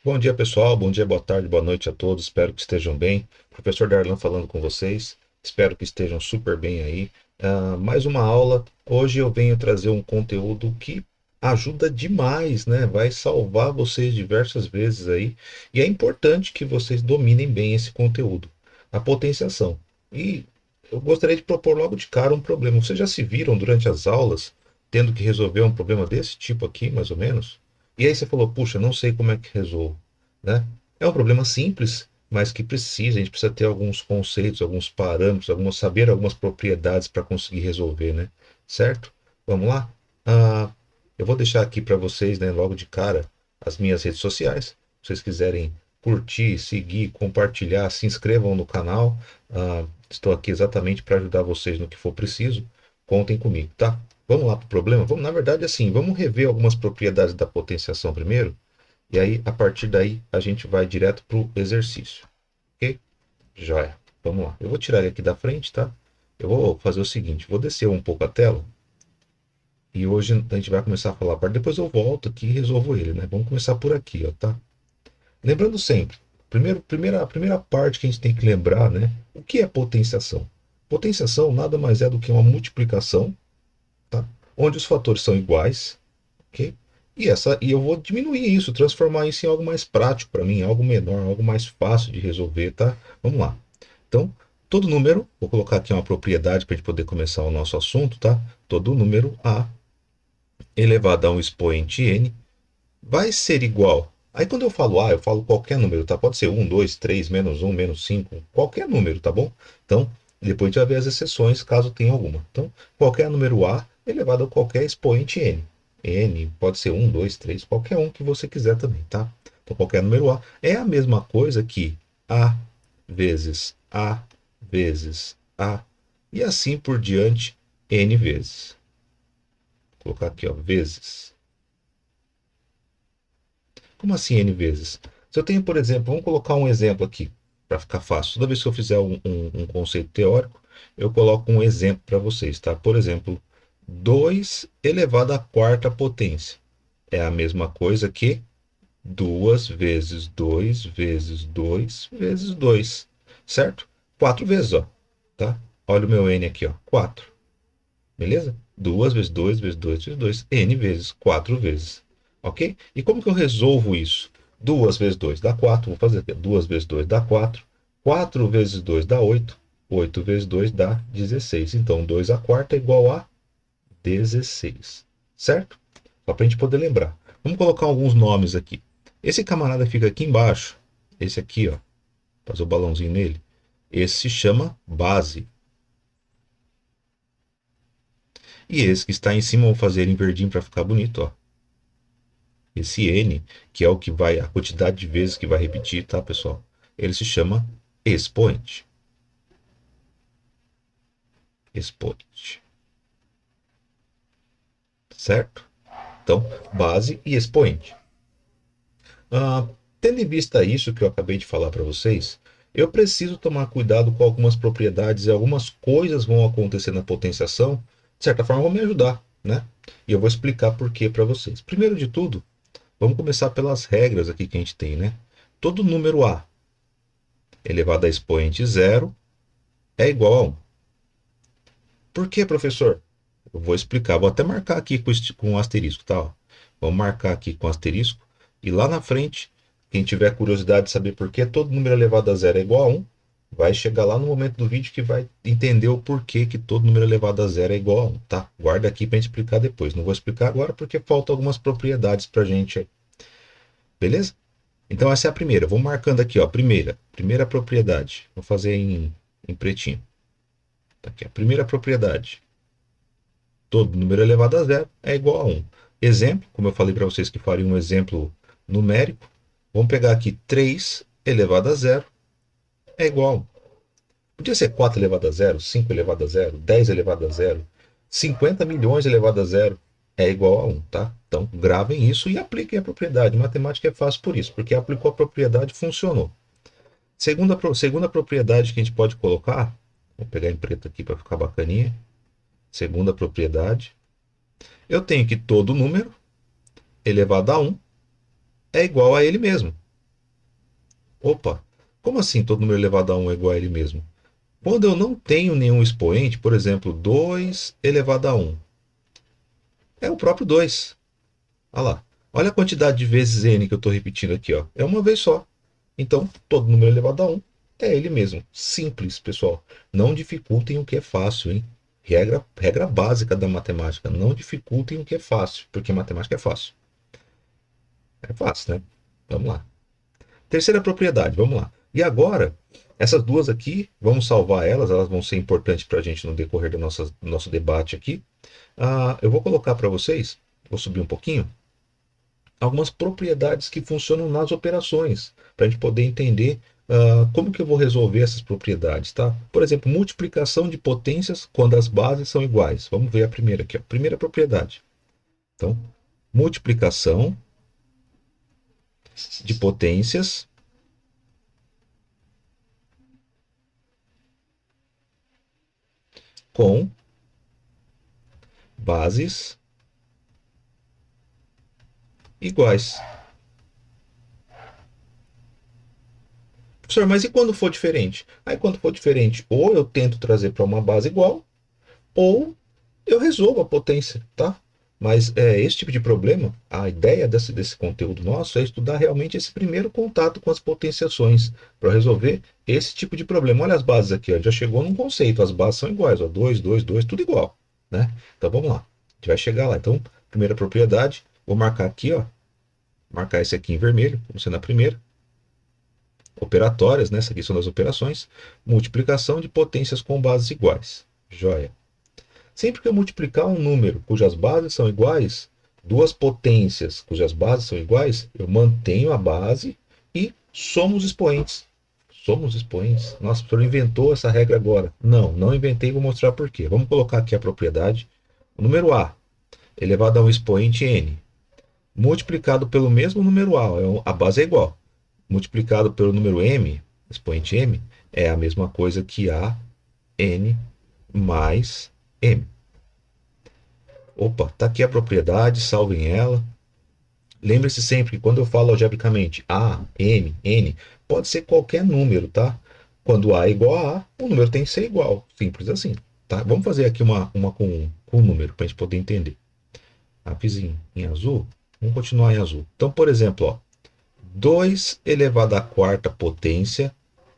Bom dia, pessoal. Bom dia, boa tarde, boa noite a todos. Espero que estejam bem. Professor Darlan falando com vocês. Espero que estejam super bem aí. Mais uma aula. Hoje eu venho trazer um conteúdo que ajuda demais, né? Vai salvar vocês diversas vezes aí. E é importante que vocês dominem bem esse conteúdo. A potenciação. E eu gostaria de propor logo de cara um problema. Vocês já se viram durante as aulas tendo que resolver um problema desse tipo aqui, mais ou menos? E aí você falou, puxa, não sei como é que resolvo, né? É um problema simples, mas que precisa, a gente precisa ter alguns conceitos, alguns parâmetros, saber algumas propriedades para conseguir resolver, né? Certo? Vamos lá? Ah, eu vou deixar aqui para vocês, né, logo de cara, as minhas redes sociais. Se vocês quiserem curtir, seguir, compartilhar, se inscrevam no canal. Estou aqui exatamente para ajudar vocês no que for preciso. Contem comigo, tá? Vamos lá para o problema? Vamos, na verdade, assim, vamos rever algumas propriedades da potenciação primeiro, e aí, a partir daí, a gente vai direto para o exercício. Ok? Joia. Vamos lá. Eu vou tirar ele aqui da frente, tá? Eu vou fazer o seguinte: vou descer um pouco a tela. E hoje a gente vai começar a falar. Depois eu volto aqui e resolvo ele, né? Vamos começar por aqui, ó, tá? Lembrando sempre, a primeira parte que a gente tem que lembrar, né? O que é potenciação? Potenciação nada mais é do que uma multiplicação, tá? Onde os fatores são iguais, ok? E eu vou diminuir isso, transformar isso em algo mais prático para mim, algo menor, algo mais fácil de resolver, tá? Vamos lá. Então, todo número, vou colocar aqui uma propriedade para a gente poder começar o nosso assunto, tá? Todo número A elevado a um expoente n vai ser igual. Aí quando eu falo A, eu falo qualquer número, tá? Pode ser um, 2, 3, menos um, menos 5, qualquer número, tá bom? Então, depois a gente vai ver as exceções, caso tenha alguma. Então, qualquer número A elevado a qualquer expoente n. N pode ser um, 2, 3, qualquer um que você quiser também, tá? Então, qualquer número A é a mesma coisa que A vezes A vezes A e assim por diante n vezes. Vou colocar aqui, ó, vezes. Como assim n vezes? Se eu tenho, por exemplo, vamos colocar um exemplo aqui, para ficar fácil. Toda vez que eu fizer um conceito teórico, eu coloco um exemplo para vocês, tá? Por exemplo, 2 elevado à quarta potência. É a mesma coisa que 2 vezes 2 vezes 2 vezes 2, certo? 4 vezes, ó, tá? Olha o meu n aqui, ó, 4, beleza? 2 vezes 2 vezes 2 vezes 2, n vezes, 4 vezes, ok? E como que eu resolvo isso? 2 vezes 2 dá 4, vou fazer aqui, 2 vezes 2 dá 4, 4 vezes 2 dá 8, 8 vezes 2 dá 16. Então, 2 à quarta é igual a 16, certo? Só para a gente poder lembrar. Vamos colocar alguns nomes aqui. Esse camarada fica aqui embaixo, esse aqui, ó, fazer o balãozinho nele. Esse se chama base. E esse que está em cima, eu vou fazer ele em verdinho para ficar bonito, ó. Esse n, que é o que vai, a quantidade de vezes que vai repetir, tá, pessoal? Ele se chama expoente. Expoente. Certo? Então, base e expoente. Ah, tendo em vista isso que eu acabei de falar para vocês, eu preciso tomar cuidado com algumas propriedades e algumas coisas vão acontecer na potenciação, de certa forma vão me ajudar, né? E eu vou explicar por quê para vocês. Primeiro de tudo, vamos começar pelas regras aqui que a gente tem, né? Todo número A elevado a expoente zero é igual a 1. Por que, professor? Eu vou explicar, vou até marcar aqui com um asterisco, tá? Ó. Vamos marcar aqui com asterisco. E lá na frente, quem tiver curiosidade de saber por que todo número elevado a zero é igual a 1, vai chegar lá no momento do vídeo que vai entender o porquê que todo número elevado a zero é igual a 1, tá? Guarda aqui para gente explicar depois. Não vou explicar agora porque faltam algumas propriedades para a gente aí. Beleza? Então essa é a primeira. Vou marcando aqui, ó. Primeira propriedade. Vou fazer em pretinho. Tá aqui, a primeira propriedade. Todo número elevado a zero é igual a 1. Exemplo, como eu falei para vocês que faria um exemplo numérico, vamos pegar aqui 3 elevado a zero é igual a 1. Podia ser 4 elevado a zero, 5 elevado a zero, 10 elevado a zero, 50 milhões elevado a zero é igual a 1, tá? Então gravem isso e apliquem a propriedade. Matemática é fácil por isso, porque aplicou a propriedade e funcionou. Segunda propriedade que a gente pode colocar, vou pegar em preto aqui para ficar bacaninha. Segunda propriedade, eu tenho que todo número elevado a 1 é igual a ele mesmo. Opa, como assim todo número elevado a um é igual a ele mesmo? Quando eu não tenho nenhum expoente, por exemplo, 2 elevado a um é o próprio 2. Olha lá. Olha a quantidade de vezes n que eu estou repetindo aqui. Ó. É uma vez só. Então, todo número elevado a um é ele mesmo. Simples, pessoal. Não dificultem o que é fácil, hein? Regra básica da matemática. Não dificultem o que é fácil, porque matemática é fácil. É fácil, né? Vamos lá. Terceira propriedade, vamos lá. E agora, essas duas aqui, vamos salvar elas, elas vão ser importantes para a gente no decorrer do nosso debate aqui. Eu vou colocar para vocês, vou subir um pouquinho, algumas propriedades que funcionam nas operações, para a gente poder entender como que eu vou resolver essas propriedades, tá? Por exemplo, multiplicação de potências quando as bases são iguais. Vamos ver a primeira aqui, ó. Primeira propriedade. Então, multiplicação de potências com bases iguais. Professor, mas e quando for diferente? Aí quando for diferente, ou eu tento trazer para uma base igual, ou eu resolvo a potência, tá? Mas esse tipo de problema, a ideia desse conteúdo nosso é estudar realmente esse primeiro contato com as potenciações para resolver esse tipo de problema. Olha as bases aqui, ó, já chegou num conceito, as bases são iguais, ó, 2, 2, 2, tudo igual, né? Então vamos lá, a gente vai chegar lá. Então, primeira propriedade, vou marcar aqui, ó, marcar esse aqui em vermelho, como sendo a primeira. Operatórias, né? Essa aqui são das operações. Multiplicação de potências com bases iguais. Joia. Sempre que eu multiplicar um número cujas bases são iguais, duas potências cujas bases são iguais, eu mantenho a base e somo os expoentes. Somos expoentes? Nossa, o professor inventou essa regra agora. Não, não inventei, vou mostrar por quê. Vamos colocar aqui a propriedade. O número A elevado a um expoente n, multiplicado pelo mesmo número A, a base é igual, multiplicado pelo número m, expoente m, é a mesma coisa que a n mais m. Opa, está aqui a propriedade, salvem ela. Lembre-se sempre que quando eu falo algebricamente A, M, N, pode ser qualquer número, tá? Quando A é igual a A, o número tem que ser igual. Simples assim, tá? Vamos fazer aqui uma com número para a gente poder entender. A vizinha em azul, vamos continuar em azul. Então, por exemplo, ó, 2 elevado à quarta potência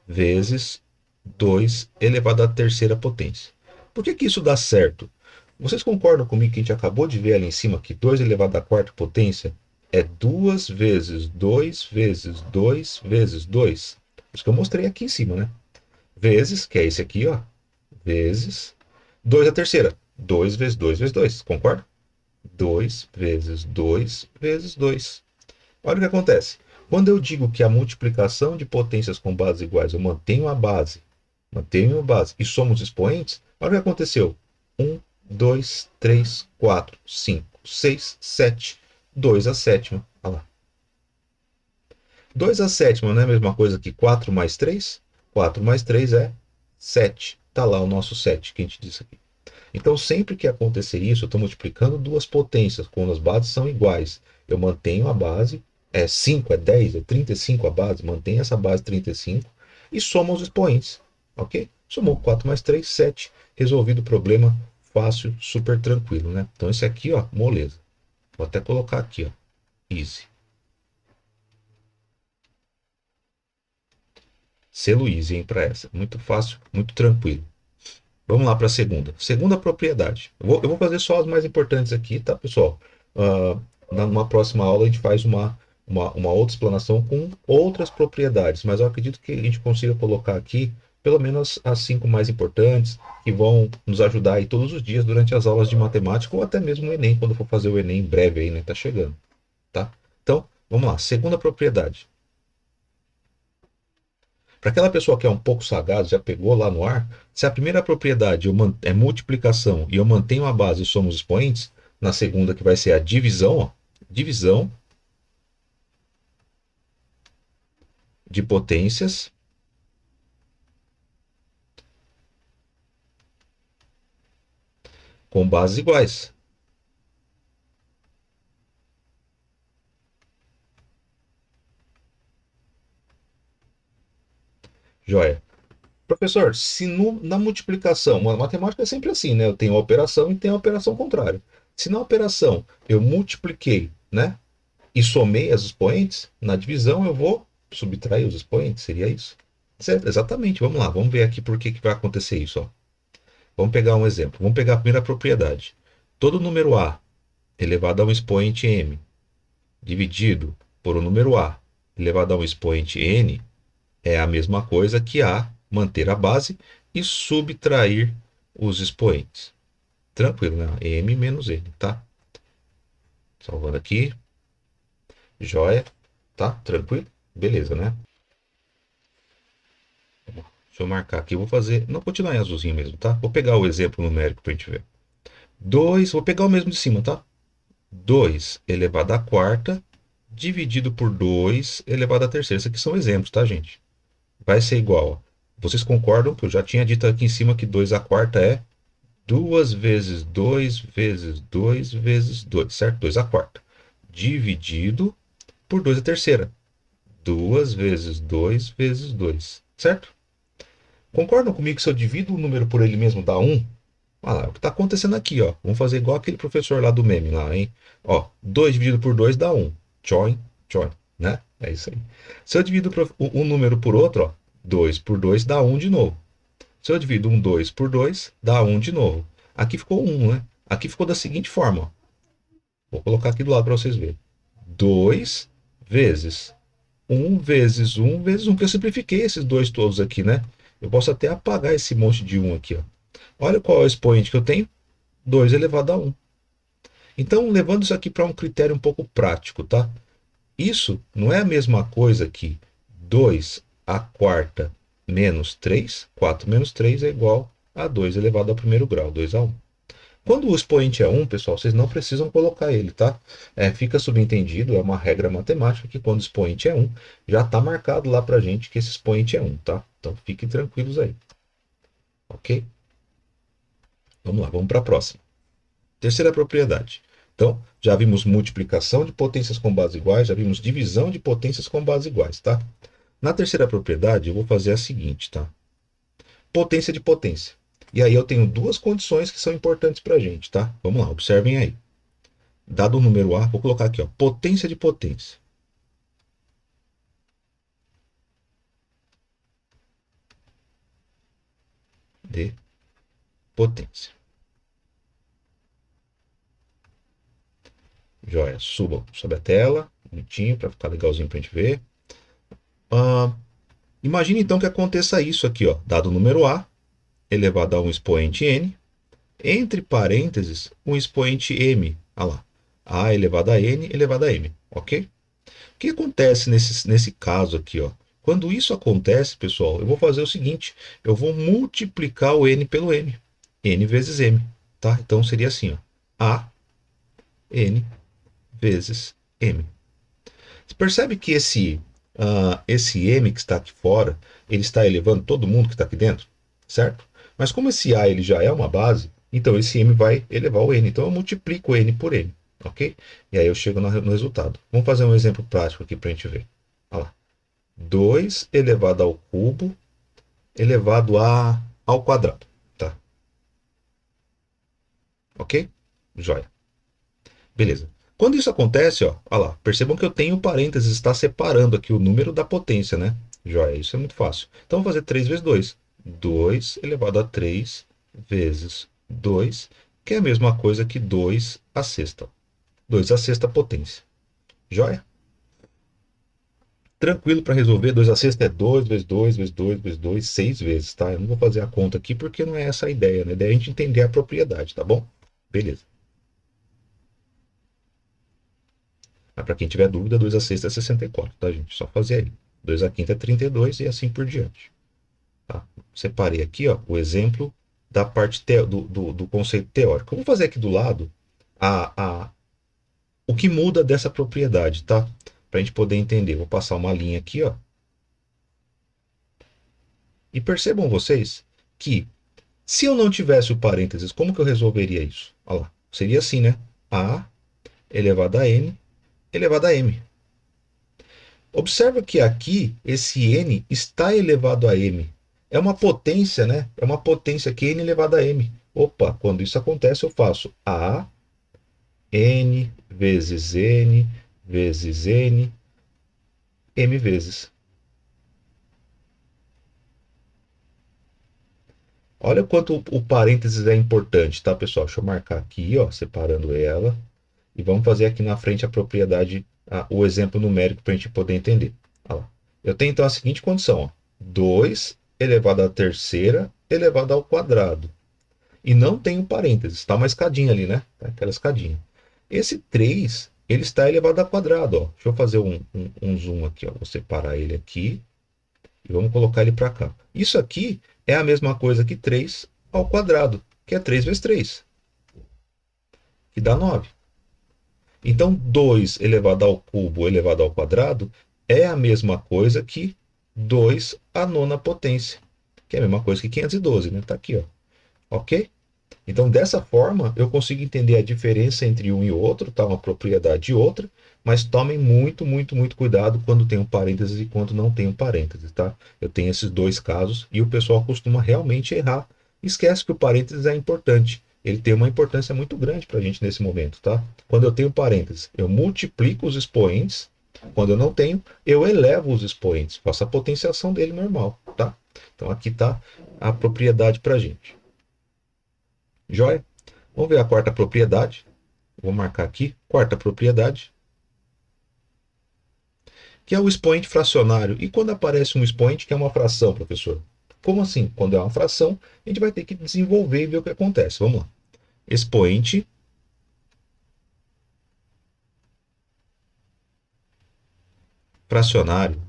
vezes 2 elevado à terceira potência. Por que que isso dá certo? Vocês concordam comigo que a gente acabou de ver ali em cima que 2 elevado à quarta potência é 2 vezes 2 vezes 2 vezes 2? Isso que eu mostrei aqui em cima, né? Vezes, que é esse aqui, ó. Vezes 2 à terceira. 2 vezes 2 vezes 2. Concorda? 2 vezes 2 vezes 2. Olha o que acontece. Quando eu digo que a multiplicação de potências com bases iguais, eu mantenho a base e somos expoentes, olha o que aconteceu. 1, 2, 3, 4, 5, 6, 7. 2 a sétima. Olha lá. 2 a sétima não é a mesma coisa que 4 mais 3? 4 mais 3 é 7. Está lá o nosso 7 que a gente disse aqui. Então, sempre que acontecer isso, eu estou multiplicando duas potências, quando as bases são iguais. Eu mantenho a base, é 5, é 10, é 35 a base, mantenho essa base 35 e somo os expoentes. Ok? Somou 4 mais 3, 7. Resolvido o problema, fácil, super tranquilo, né? Então, esse aqui, ó, moleza. Vou até colocar aqui, ó, easy. Selo easy, hein, para essa. Muito fácil, muito tranquilo. Vamos lá para a segunda. Segunda propriedade. Eu vou fazer só as mais importantes aqui, tá, pessoal? Numa próxima aula a gente faz uma outra explanação com outras propriedades, mas eu acredito que a gente consiga colocar aqui pelo menos as cinco mais importantes que vão nos ajudar aí todos os dias durante as aulas de matemática ou até mesmo o Enem, quando for fazer o Enem em breve aí, né? Tá chegando, tá? Então, vamos lá. Segunda propriedade. Para aquela pessoa que é um pouco sagaz, já pegou lá no ar, se a primeira propriedade é multiplicação e eu mantenho a base e somos expoentes, na segunda que vai ser a divisão, ó, divisão de potências com bases iguais. Joia. Professor, se na multiplicação, a matemática é sempre assim, né? Eu tenho a operação e tenho a operação contrária. Se na operação eu multipliquei, né? E somei as expoentes, na divisão eu vou subtrair os expoentes, seria isso? Certo? Exatamente, vamos lá, vamos ver aqui por que vai acontecer isso. Ó. Vamos pegar um exemplo, vamos pegar a primeira propriedade. Todo número A elevado a um expoente m dividido por um número A elevado a um expoente n é a mesma coisa que A manter a base e subtrair os expoentes. Tranquilo, né? M menos N, tá? Salvando aqui. Joia. Tá? Tranquilo? Beleza, né? Deixa eu marcar aqui. Vou fazer. Não, continuar em azulzinho mesmo, tá? Vou pegar o exemplo numérico pra gente ver. 2. Vou pegar o mesmo de cima, tá? 2 elevado à quarta dividido por 2 elevado à terceira. Isso aqui são exemplos, tá, gente? Vai ser igual. Ó. Vocês concordam que eu já tinha dito aqui em cima que 2 à quarta é 2 vezes 2 vezes 2 vezes 2, certo? 2 à quarta. Dividido por 2 à terceira. 2 vezes 2 vezes 2, certo? Concordam comigo que se eu divido o número por ele mesmo dá 1? Olha lá, o que está acontecendo aqui, ó. Vamos fazer igual aquele professor lá do meme lá, hein? Ó, 2 dividido por 2 dá 1. Tchoin, tchoin, né? É isso aí. Se eu divido um número por outro, ó, 2 por 2 dá 1 de novo. Se eu divido um 2 por 2, dá 1 de novo. Aqui ficou 1, né? Aqui ficou da seguinte forma. Ó. Vou colocar aqui do lado para vocês verem. 2 vezes 1 vezes 1 vezes 1, que eu simplifiquei esses dois todos aqui, né? Eu posso até apagar esse monte de 1 aqui, ó. Olha qual é o expoente que eu tenho. 2 elevado a 1. Então, levando isso aqui para um critério um pouco prático, tá? Isso não é a mesma coisa que 2 à quarta menos 3. 4 menos 3 é igual a 2 elevado ao primeiro grau, 2 a 1. Quando o expoente é 1, pessoal, vocês não precisam colocar ele, tá? Fica subentendido, é uma regra matemática que quando o expoente é 1, já está marcado lá para a gente que esse expoente é 1, tá? Então fiquem tranquilos aí, ok? Vamos lá, vamos para a próxima. Terceira propriedade. Então, já vimos multiplicação de potências com base iguais, já vimos divisão de potências com base iguais, tá? Na terceira propriedade, eu vou fazer a seguinte, tá? Potência de potência. E aí eu tenho duas condições que são importantes para a gente, tá? Vamos lá, observem aí. Dado o número A, vou colocar aqui, ó, potência de potência. De potência. Joia, sobe a tela, bonitinho, para ficar legalzinho para a gente ver. Imagine então que aconteça isso aqui, ó, dado o número A, elevado a um expoente n, entre parênteses, um expoente m, olha lá, a elevado a n elevado a m, ok? O que acontece nesse caso aqui, ó? Quando isso acontece, pessoal, eu vou fazer o seguinte, eu vou multiplicar o n pelo m, n vezes m, tá? Então seria assim, ó, a n vezes m. Você percebe que esse m que está aqui fora, ele está elevando todo mundo que está aqui dentro, certo? Mas como esse a ele já é uma base, então esse m vai elevar o n. Então eu multiplico o n por n, ok? E aí eu chego no resultado. Vamos fazer um exemplo prático aqui para a gente ver. Olha lá. 2 elevado ao cubo elevado ao quadrado, tá? Ok? Joia. Beleza. Quando isso acontece, ó, olha lá, percebam que eu tenho parênteses, está separando aqui o número da potência, né? Joia, isso é muito fácil. Então, vou fazer 3 vezes 2. 2 elevado a 3 vezes 2, que é a mesma coisa que 2 à sexta. 2 à sexta potência. Joia? Tranquilo para resolver. 2 à sexta é 2 vezes 2 vezes 2 vezes 2, 6 vezes, tá? Eu não vou fazer a conta aqui porque não é essa a ideia, né? A ideia é a gente entender a propriedade, tá bom? Beleza. Mas para quem tiver dúvida, 2 à sexta é 64, tá, gente? Só fazer aí. 2 à quinta é 32 e assim por diante. Tá? Separei aqui, ó, o exemplo da parte do conceito teórico. Eu vou fazer aqui do lado o que muda dessa propriedade, tá? Para a gente poder entender. Vou passar uma linha aqui, ó. E percebam vocês que se eu não tivesse o parênteses, como que eu resolveria isso? Olha lá. Seria assim, né? A elevado a n elevado a m. Observa que aqui esse n está elevado a m. É uma potência, né? É uma potência aqui, n elevado a m. Opa, quando isso acontece, eu faço a n vezes n vezes n, m vezes. Olha quanto o parênteses é importante, tá, pessoal? Deixa eu marcar aqui, ó, separando ela. E vamos fazer aqui na frente a propriedade, o exemplo numérico para a gente poder entender. Olha lá. Eu tenho então a seguinte condição, ó, 2 elevado à terceira elevado ao quadrado. E não tem um parênteses, está uma escadinha ali, né? Tá aquela escadinha. Esse 3 ele está elevado ao quadrado, ó. Deixa eu fazer um zoom aqui, ó. Vou separar ele aqui e vamos colocar ele para cá. Isso aqui é a mesma coisa que 3 ao quadrado, que é 3 vezes 3, que dá 9. Então, 2 elevado ao cubo elevado ao quadrado é a mesma coisa que 2 à nona potência, que é a mesma coisa que 512, né? Tá aqui, ó. Ok? Então, dessa forma, eu consigo entender a diferença entre um e outro, tá? Uma propriedade e outra, mas tomem muito, muito, muito cuidado quando tem um parênteses e quando não tem um parênteses, tá? Eu tenho esses dois casos e o pessoal costuma realmente errar. Esquece que o parênteses é importante. Ele tem uma importância muito grande para a gente nesse momento, tá? Quando eu tenho parênteses, eu multiplico os expoentes. Quando eu não tenho, eu elevo os expoentes. Faço a potenciação dele normal, tá? Então, aqui está a propriedade para a gente. Joia? Vamos ver a quarta propriedade. Vou marcar aqui, quarta propriedade, que é o expoente fracionário. E quando aparece um expoente que é uma fração, professor? Como assim? Quando é uma fração, a gente vai ter que desenvolver e ver o que acontece. Vamos lá. Expoente fracionário.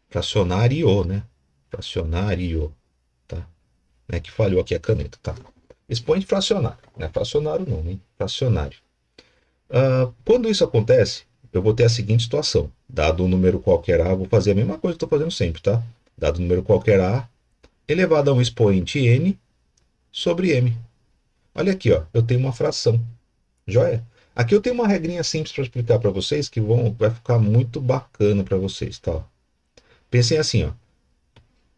Fracionário, né? Fracionário, tá? Né? Que falhou aqui a caneta, tá? Expoente fracionário. Não é fracionário não, hein? Fracionário. Quando isso acontece, eu vou ter a seguinte situação. Dado um número qualquer A, vou fazer a mesma coisa que estou fazendo sempre, tá? Dado um número qualquer A, elevado a um expoente n sobre m. Olha aqui, ó, eu tenho uma fração. Joia? Aqui eu tenho uma regrinha simples para explicar para vocês que vai ficar muito bacana para vocês, tá? Pensem assim, ó.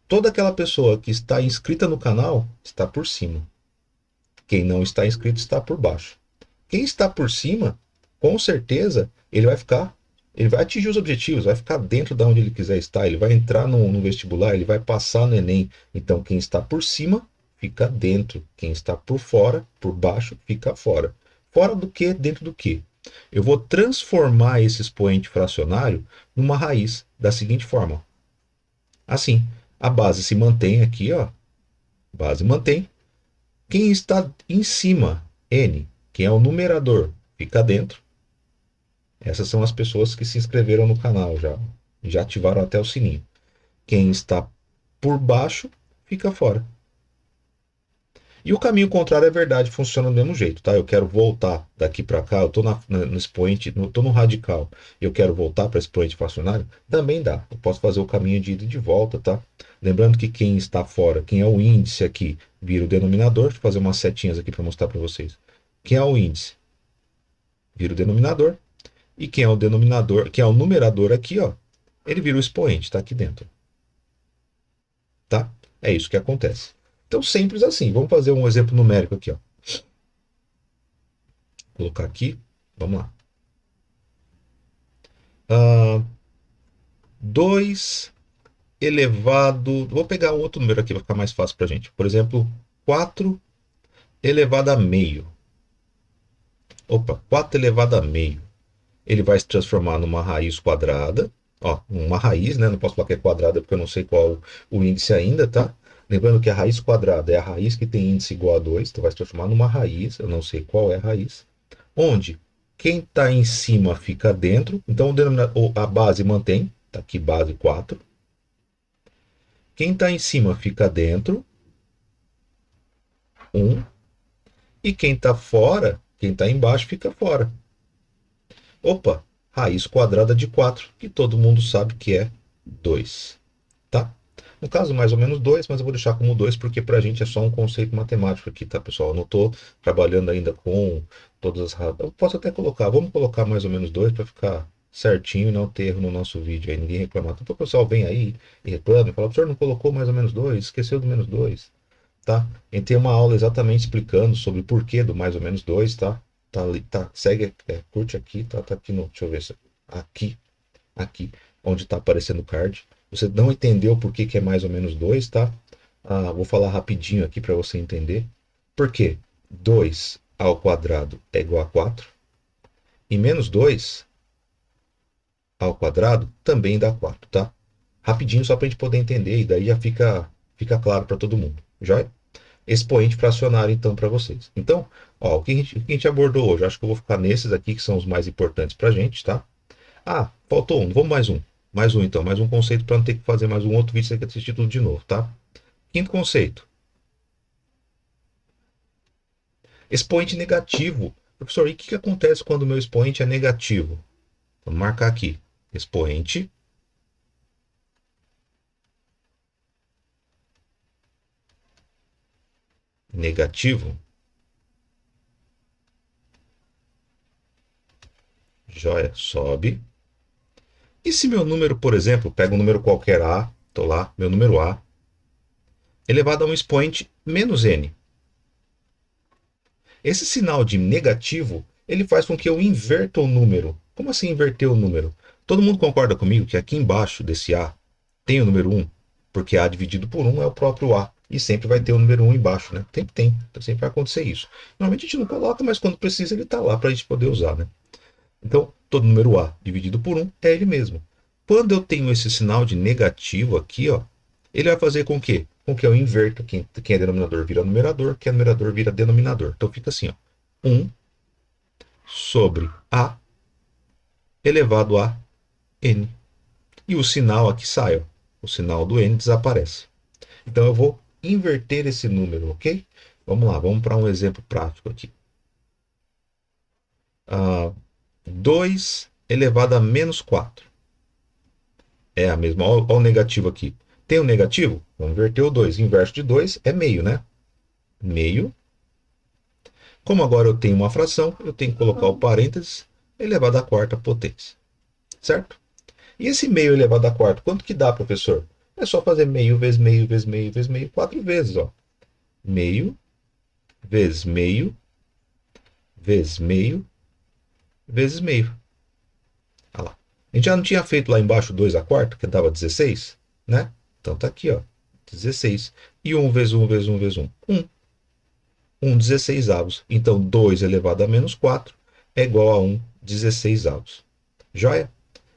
Toda aquela pessoa que está inscrita no canal está por cima. Quem não está inscrito está por baixo. Quem está por cima, com certeza, ele vai atingir os objetivos, vai ficar dentro de onde ele quiser estar, ele vai entrar no vestibular, ele vai passar no Enem. Então, quem está por cima, fica dentro. Quem está por fora, por baixo, fica fora. Fora do que? Dentro do que? Eu vou transformar esse expoente fracionário numa raiz da seguinte forma. Assim, a base se mantém aqui, ó. Base mantém. Quem está em cima, N, quem é o numerador, fica dentro. Essas são as pessoas que se inscreveram no canal já ativaram até o sininho. Quem está por baixo, fica fora. E o caminho contrário é verdade, funciona do mesmo jeito, tá? Eu quero voltar daqui para cá, eu estou no expoente, estou no radical, eu quero voltar para expoente fracionário, também dá. Eu posso fazer o caminho de ida e de volta, tá? Lembrando que quem está fora, quem é o índice aqui, vira o denominador. Deixa eu fazer umas setinhas aqui para mostrar para vocês. Quem é o índice? Vira o denominador. E quem é o denominador, quem é o numerador aqui, ó, ele vira o expoente, tá aqui dentro. Tá? É isso que acontece. Então, simples assim. Vamos fazer um exemplo numérico aqui, ó. Vou colocar aqui. Vamos lá. 2 elevado. Vou pegar outro número aqui para ficar mais fácil para a gente. Por exemplo, 4 elevado a meio. Opa, 4 elevado a meio. Ele vai se transformar numa raiz quadrada. Ó, uma raiz, né? Não posso falar que é quadrada porque eu não sei qual o índice ainda, tá? Lembrando que a raiz quadrada é a raiz que tem índice igual a 2, então vai se transformar numa raiz, eu não sei qual é a raiz. Onde quem está em cima fica dentro, então a base mantém, tá aqui base 4. Quem está em cima fica dentro, 1. E quem está fora, quem está embaixo fica fora. Opa, raiz quadrada de 4, que todo mundo sabe que é 2. Tá? No caso, mais ou menos 2, mas eu vou deixar como 2 porque para a gente é só um conceito matemático aqui, tá, pessoal? Eu não estou trabalhando ainda com todas as razões. Eu posso até colocar, vamos colocar mais ou menos 2 para ficar certinho e não ter erro no nosso vídeo aí, ninguém reclamar. Então, o pessoal vem aí e reclama, e fala, professor, não colocou mais ou menos 2, esqueceu do menos 2, tá? A gente tem uma aula exatamente explicando sobre o porquê do mais ou menos 2, tá? Tá ali, tá, segue, curte aqui, tá aqui no, deixa eu ver se, aqui, onde está aparecendo o card. Você não entendeu por que, que é mais ou menos 2, tá? Vou falar rapidinho aqui para você entender. Por quê? 2 ao quadrado é igual a 4. E menos 2 ao quadrado também dá 4, tá? Rapidinho só para a gente poder entender e daí já fica claro para todo mundo. Já expoente fracionário então para vocês. Então, ó, o que a gente abordou hoje, acho que eu vou ficar nesses aqui que são os mais importantes para a gente, tá? Faltou um. Vamos mais um. Mais um, então. Mais um conceito para não ter que fazer mais um outro vídeo sem ter que assistir tudo de novo, tá? Quinto conceito. Expoente negativo. Professor, e o que acontece quando o meu expoente é negativo? Vamos marcar aqui. Expoente negativo. Joia. Sobe. E se meu número, por exemplo, pega um número qualquer A, tô lá, meu número A, elevado a um expoente menos N. Esse sinal de negativo, ele faz com que eu inverta o número. Como assim inverter o número? Todo mundo concorda comigo que aqui embaixo desse A tem o número 1? Porque A dividido por 1 é o próprio A. E sempre vai ter o número 1 embaixo, né? Sempre tem. Então sempre vai acontecer isso. Normalmente a gente não coloca, mas quando precisa ele está lá para a gente poder usar, né? Então, todo número A dividido por 1 é ele mesmo. Quando eu tenho esse sinal de negativo aqui, ó, ele vai fazer com que? Com que eu inverta. Quem é denominador vira numerador, quem é numerador vira denominador. Então fica assim, ó, 1 sobre A elevado a N. E o sinal aqui sai, ó. O sinal do N desaparece. Então eu vou inverter esse número, ok? Vamos lá, vamos para um exemplo prático aqui. 2 elevado a menos 4. É a mesma. Olha o negativo aqui. Tem o negativo? Vamos inverter o 2. Inverso de 2 é meio, né? Meio. Como agora eu tenho uma fração, eu tenho que colocar o parênteses elevado à quarta potência. Certo? E esse meio elevado à quarta, quanto que dá, professor? É só fazer meio vezes meio vezes meio vezes meio, 4 vezes, ó. Meio vezes meio vezes meio vezes meio. Olha lá. A gente já não tinha feito lá embaixo 2 à quarta, que dava 16, né? Então tá aqui, ó. 16. E 1 vezes 1 vezes 1 vezes 1. 1 16 avos. Então 2 elevado a menos 4 é igual a 1 16 avos. Joia?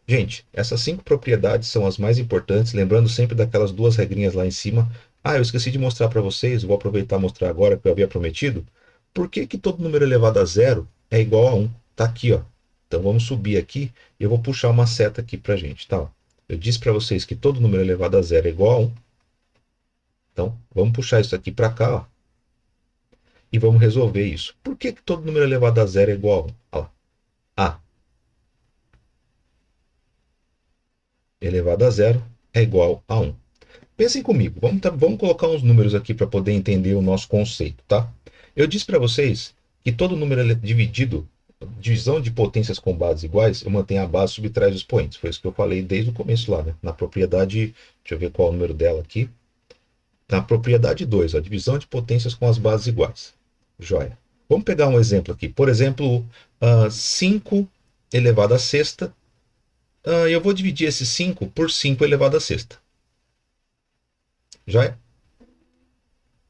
Gente, essas 5 propriedades são as mais importantes, lembrando sempre daquelas duas regrinhas lá em cima. Eu esqueci de mostrar para vocês, vou aproveitar e mostrar agora que eu havia prometido. Por que que todo número elevado a zero é igual a 1? Tá aqui, ó. Então vamos subir aqui e eu vou puxar uma seta aqui pra gente, tá? Ó. Eu disse para vocês que todo número elevado a zero é igual a 1. Então, vamos puxar isso aqui para cá, ó, e vamos resolver isso. Por que que todo número elevado a zero é igual a 1? Olha lá. A elevado a zero é igual a 1. Pensem comigo, vamos colocar uns números aqui para poder entender o nosso conceito, tá? Eu disse para vocês que todo número é dividido, divisão de potências com bases iguais, eu mantenho a base subtrai os expoentes. Foi isso que eu falei desde o começo lá, né? Na propriedade, deixa eu ver qual é o número dela aqui. Na propriedade 2, a divisão de potências com as bases iguais. Joia. Vamos pegar um exemplo aqui. Por exemplo, 5 elevado a sexta. Eu vou dividir esse 5 por 5 elevado a sexta. Joia?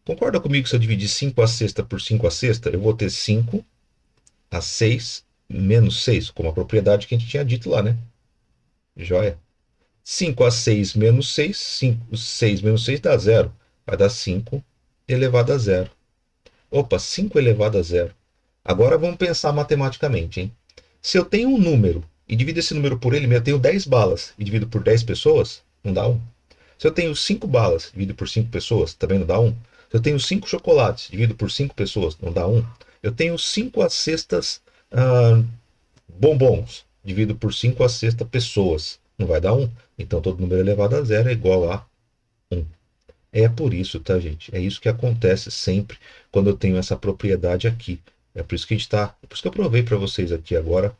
Concorda comigo que se eu dividir 5 a sexta por 5 a sexta, eu vou ter 5 a 6 menos 6, como a propriedade que a gente tinha dito lá, né? Joia? 5 a 6 menos 6, 6 menos 6 dá zero. Vai dar 5 elevado a zero. Opa, 5 elevado a zero. Agora vamos pensar matematicamente, hein? Se eu tenho um número e divido esse número por ele mesmo, eu tenho 10 balas e divido por 10 pessoas, não dá 1. Se eu tenho 5 balas, divido por 5 pessoas, também não dá 1. Se eu tenho 5 chocolates, divido por 5 pessoas, não dá 1. Eu tenho 5 a cestas bombons, divido por 5 a sexta pessoas, não vai dar 1. Então todo número elevado a zero é igual a 1. É por isso, tá, gente? É isso que acontece sempre quando eu tenho essa propriedade aqui. É por isso que a gente tá. É por isso que eu provei para vocês aqui agora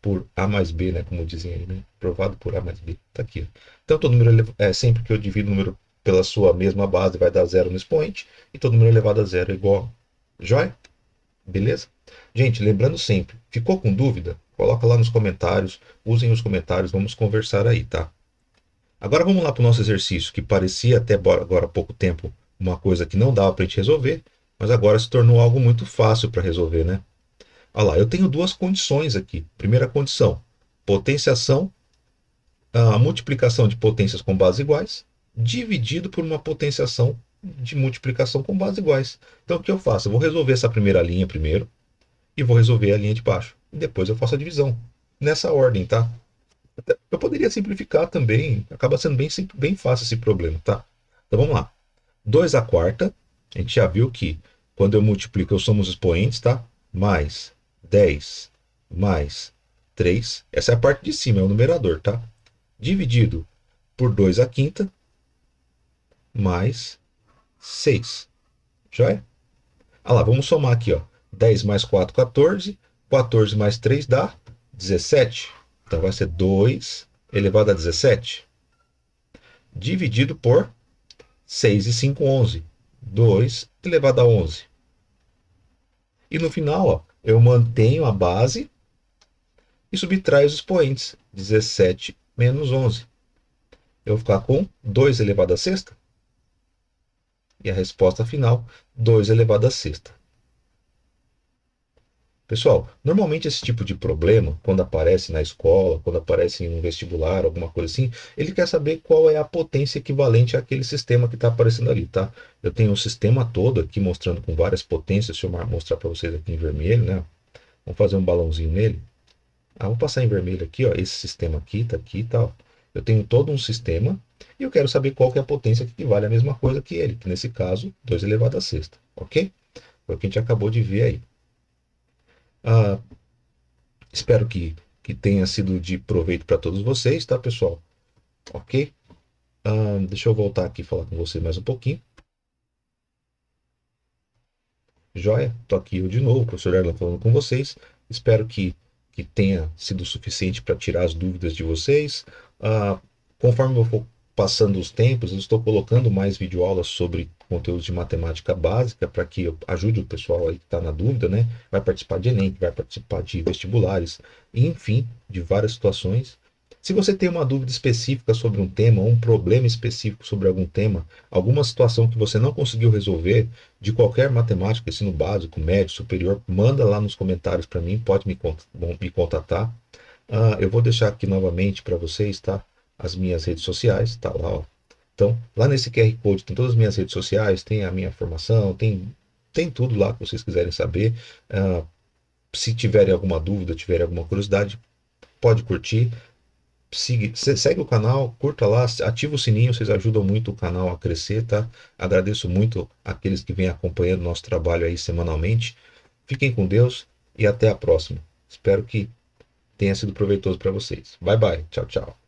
por A mais B, né? Como dizem aí, né? Provado por A mais B. Tá aqui. Então, todo número é sempre que eu divido o número pela sua mesma base, vai dar zero no expoente, e todo número elevado a zero é igual. Joia? Beleza? Gente, lembrando sempre, ficou com dúvida? Coloca lá nos comentários, usem os comentários, vamos conversar aí, tá? Agora vamos lá para o nosso exercício, que parecia até agora há pouco tempo uma coisa que não dava para a gente resolver, mas agora se tornou algo muito fácil para resolver, né? Olha lá, eu tenho duas condições aqui. Primeira condição, potenciação, a multiplicação de potências com bases iguais, dividido por uma potenciação de multiplicação com bases iguais. Então o que eu faço? Eu vou resolver essa primeira linha primeiro e vou resolver a linha de baixo. E depois eu faço a divisão. Nessa ordem, tá? Eu poderia simplificar também, acaba sendo bem fácil esse problema, tá? Então vamos lá. 2 a quarta, a gente já viu que quando eu multiplico eu somo os expoentes, tá? Mais 10 mais 3, essa é a parte de cima, é o numerador, tá? Dividido por 2 a quinta mais 6. Joia? Ah lá, vamos somar aqui, ó. 10 mais 4, 14. 14 mais 3 dá 17. Então vai ser 2 elevado a 17. Dividido por 6 e 5, 11. 2 elevado a 11. E no final, ó, eu mantenho a base e subtraio os expoentes. 17 menos 11. Eu vou ficar com 2 elevado a sexta. E a resposta final, 2 elevado a sexta. Pessoal, normalmente esse tipo de problema, quando aparece na escola, quando aparece em um vestibular, alguma coisa assim, ele quer saber qual é a potência equivalente àquele sistema que está aparecendo ali, tá? Eu tenho um sistema todo aqui mostrando com várias potências, deixa eu mostrar para vocês aqui em vermelho, né? Vamos fazer um balãozinho nele. Vou passar em vermelho aqui, ó, esse sistema aqui, tá aqui e tal. Eu tenho todo um sistema e eu quero saber qual que é a potência que equivale à mesma coisa que ele, que nesse caso, 2 elevado a sexta, ok? Foi o que a gente acabou de ver aí. Ah, Espero que tenha sido de proveito para todos vocês, tá, pessoal? Ok? Deixa eu voltar aqui e falar com você mais um pouquinho. Joia? Tô aqui eu de novo, professor Erlan falando com vocês. Espero que tenha sido suficiente para tirar as dúvidas de vocês. Conforme eu for passando os tempos, eu estou colocando mais videoaulas sobre conteúdos de matemática básica para que eu ajude o pessoal aí que está na dúvida, né? Vai participar de Enem, vai participar de vestibulares, enfim, de várias situações. Se você tem uma dúvida específica sobre um tema, ou um problema específico sobre algum tema, alguma situação que você não conseguiu resolver, de qualquer matemática, ensino básico, médio, superior, manda lá nos comentários para mim, pode me contatar. Eu vou deixar aqui novamente para vocês, tá? As minhas redes sociais, tá lá, ó. Então, lá nesse QR Code tem todas as minhas redes sociais, tem a minha formação, tem tudo lá que vocês quiserem saber. Se tiverem alguma dúvida, tiverem alguma curiosidade, pode curtir. Segue o canal, curta lá, ativa o sininho, vocês ajudam muito o canal a crescer, tá? Agradeço muito aqueles que vêm acompanhando nosso trabalho aí semanalmente. Fiquem com Deus e até a próxima. Espero que tenha sido proveitoso para vocês. Bye bye, tchau, tchau.